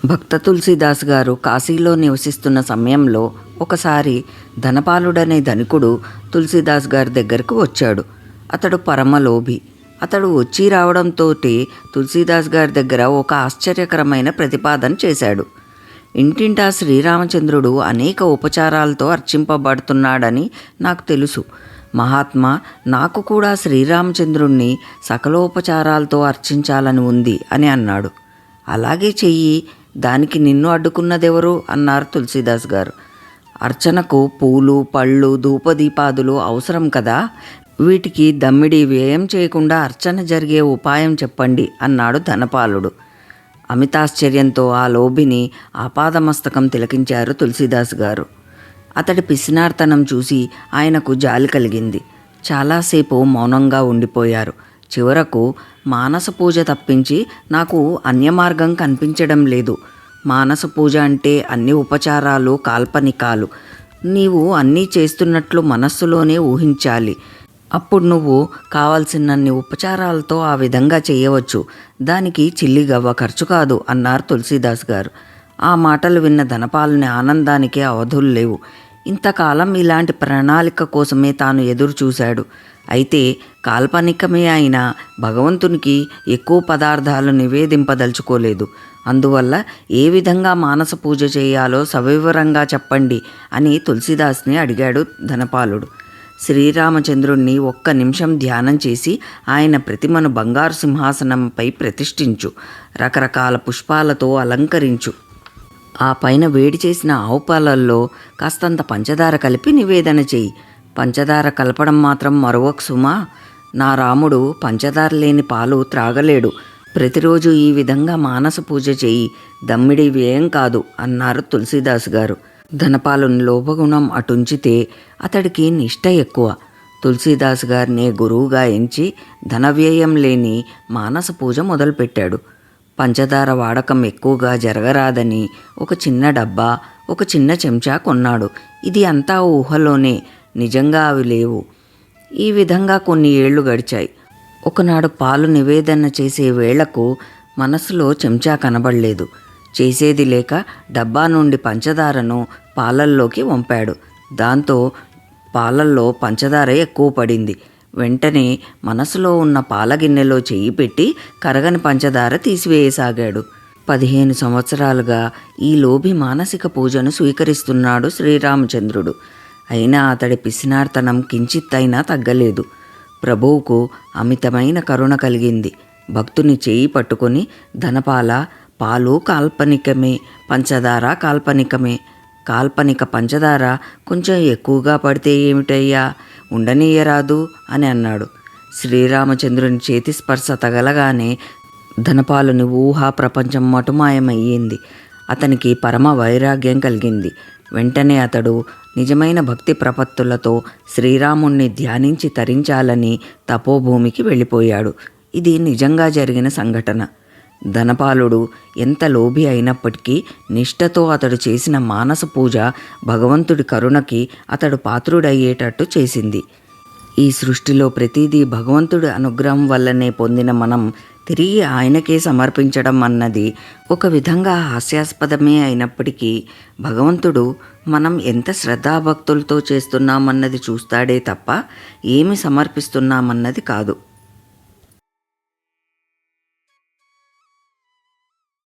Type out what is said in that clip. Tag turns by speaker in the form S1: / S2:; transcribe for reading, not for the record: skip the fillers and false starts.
S1: భక్త తులసీదాస్ గారు కాశీలో నివసిస్తున్న సమయంలో ఒకసారి ధనపాలుడనే ధనికుడు తులసీదాస్ గారి దగ్గరకు వచ్చాడు. అతడు పరమలోభి. అతడు వచ్చి రావడంతో తులసీదాస్ గారి దగ్గర ఒక ఆశ్చర్యకరమైన ప్రతిపాదన చేశాడు. ఇంటింటా శ్రీరామచంద్రుడు అనేక ఉపచారాలతో అర్చింపబడుతున్నాడని నాకు తెలుసు. మహాత్మా, నాకు కూడా శ్రీరామచంద్రుణ్ణి సకలోపచారాలతో అర్చించాలని ఉంది అని అన్నాడు. అలాగే చెయ్యి, దానికి నిన్ను అడ్డుకున్నదెవరు అన్నారు తులసీదాస్ గారు. అర్చనకు పూలు, పళ్ళు, ధూపదీపాదులు అవసరం కదా, వీటికి దమ్మిడి వ్యయం చేయకుండా అర్చన జరిగే ఉపాయం చెప్పండి అన్నాడు ధనపాలుడు. అమితాశ్చర్యంతో ఆ లోభిని ఆపాదమస్తకం తిలకించారు తులసీదాస్ గారు. అతడి పిసినార్తనం చూసి ఆయనకు జాలి కలిగింది. చాలాసేపు మౌనంగా ఉండిపోయారు. చివరకు, మానస పూజ తప్పించి నాకు అన్యమార్గం కనిపించడం లేదు. మానస పూజ అంటే అన్ని ఉపచారాలు కాల్పనికాలు. నీవు అన్నీ చేస్తున్నట్లు మనస్సులోనే ఊహించాలి. అప్పుడు నువ్వు కావలసినన్ని ఉపచారాలతో ఆ విధంగా చేయవచ్చు. దానికి చిల్లిగవ్వ ఖర్చు కాదు అన్నారు తులసీదాస్ గారు. ఆ మాటలు విన్న ధనపాలుని ఆనందానికి అవధులు లేవు. ఇంతకాలం ఇలాంటి ప్రణాళిక కోసమే తాను ఎదురు చూశాడు. అయితే కాల్పనికమే అయినా భగవంతునికి ఎక్కువ పదార్థాలు నివేదింపదలుచుకోలేదు. అందువల్ల ఏ విధంగా మానస పూజ చేయాలో సవివరంగా చెప్పండి అని తులసీదాస్ని అడిగాడు ధనపాలుడు. శ్రీరామచంద్రుణ్ణి ఒక్క నిమిషం ధ్యానం చేసి ఆయన ప్రతిమను బంగారు సింహాసనంపై ప్రతిష్ఠించు, రకరకాల పుష్పాలతో అలంకరించు. ఆ పైన వేడి చేసిన ఆవు పాలల్లో కాస్తంత పంచదార కలిపి నివేదన చెయ్యి. పంచదార కలపడం మాత్రం మరొక సుమా. నా రాముడు పంచదార లేని పాలు త్రాగలేడు. ప్రతిరోజు ఈ విధంగా మానస పూజ చెయ్యి, దమ్మిడి వ్యయం కాదు అన్నారు తులసీదాస్ గారు. ధనపాలుని లోభగుణం అటుంచితే అతడికి నిష్ఠ ఎక్కువ. తులసీదాస్ గారిని గురువుగా ఎంచి ధనవ్యయం లేని మానస పూజ మొదలుపెట్టాడు. పంచదార వాడకం ఎక్కువగా జరగరాదని ఒక చిన్న డబ్బా, ఒక చిన్న చెంచా కొన్నాడు. ఇది అంతా ఊహలోనే, నిజంగా అవి లేవు. ఈ విధంగా కొన్ని ఏళ్లు గడిచాయి. ఒకనాడు పాలు నివేదన చేసే వేళకు మనసులో చెంచా కనబడలేదు. చేసేది లేక డబ్బా నుండి పంచదారను పాలల్లోకి వంపాడు. దాంతో పాలల్లో పంచదార ఎక్కువ పడింది. వెంటనే మనసులో ఉన్న పాలగిన్నెలో చెయ్యి పెట్టి కరగని పంచదార తీసివేయసాగాడు. 15 సంవత్సరాలుగా ఈ లోభి మానసిక పూజను స్వీకరిస్తున్నాడు శ్రీరామచంద్రుడు. అయినా అతడి పిసినార్తనం కించిత్తైనా తగ్గలేదు. ప్రభువుకు అమితమైన కరుణ కలిగింది. భక్తుని చేయి పట్టుకొని, ధనపాల, పాలు కాల్పనికమే, పంచదార కాల్పనికమే. కాల్పనిక పంచదార కొంచెం ఎక్కువగా పడితే ఏమిటయ్యా, ఉండనీయరాదు అని అన్నాడు. శ్రీరామచంద్రుని చేతి స్పర్శ తగలగానే ధనపాలుని ఊహా ప్రపంచం మటుమాయమయ్యింది. అతనికి పరమ వైరాగ్యం కలిగింది. వెంటనే అతడు నిజమైన భక్తి ప్రపత్తులతో శ్రీరాముణ్ణి ధ్యానించి తరించాలని తపోభూమికి వెళ్ళిపోయాడు. ఇది నిజంగా జరిగిన సంఘటన. ధనపాలుడు ఎంత లోభి అయినప్పటికీ నిష్ఠతో అతడు చేసిన మానస పూజ భగవంతుడి కరుణకి అతడు పాత్రుడయ్యేటట్టు చేసింది. ఈ సృష్టిలో ప్రతిదీ భగవంతుడి అనుగ్రహం వల్లనే పొందిన మనం తిరిగి ఆయనకే సమర్పించడం అన్నది ఒక విధంగా హాస్యాస్పదమే అయినప్పటికీ భగవంతుడు మనం ఎంత శ్రద్ధాభక్తులతో చేస్తున్నామన్నది చూస్తాడే తప్ప ఏమి సమర్పిస్తున్నామన్నది కాదు.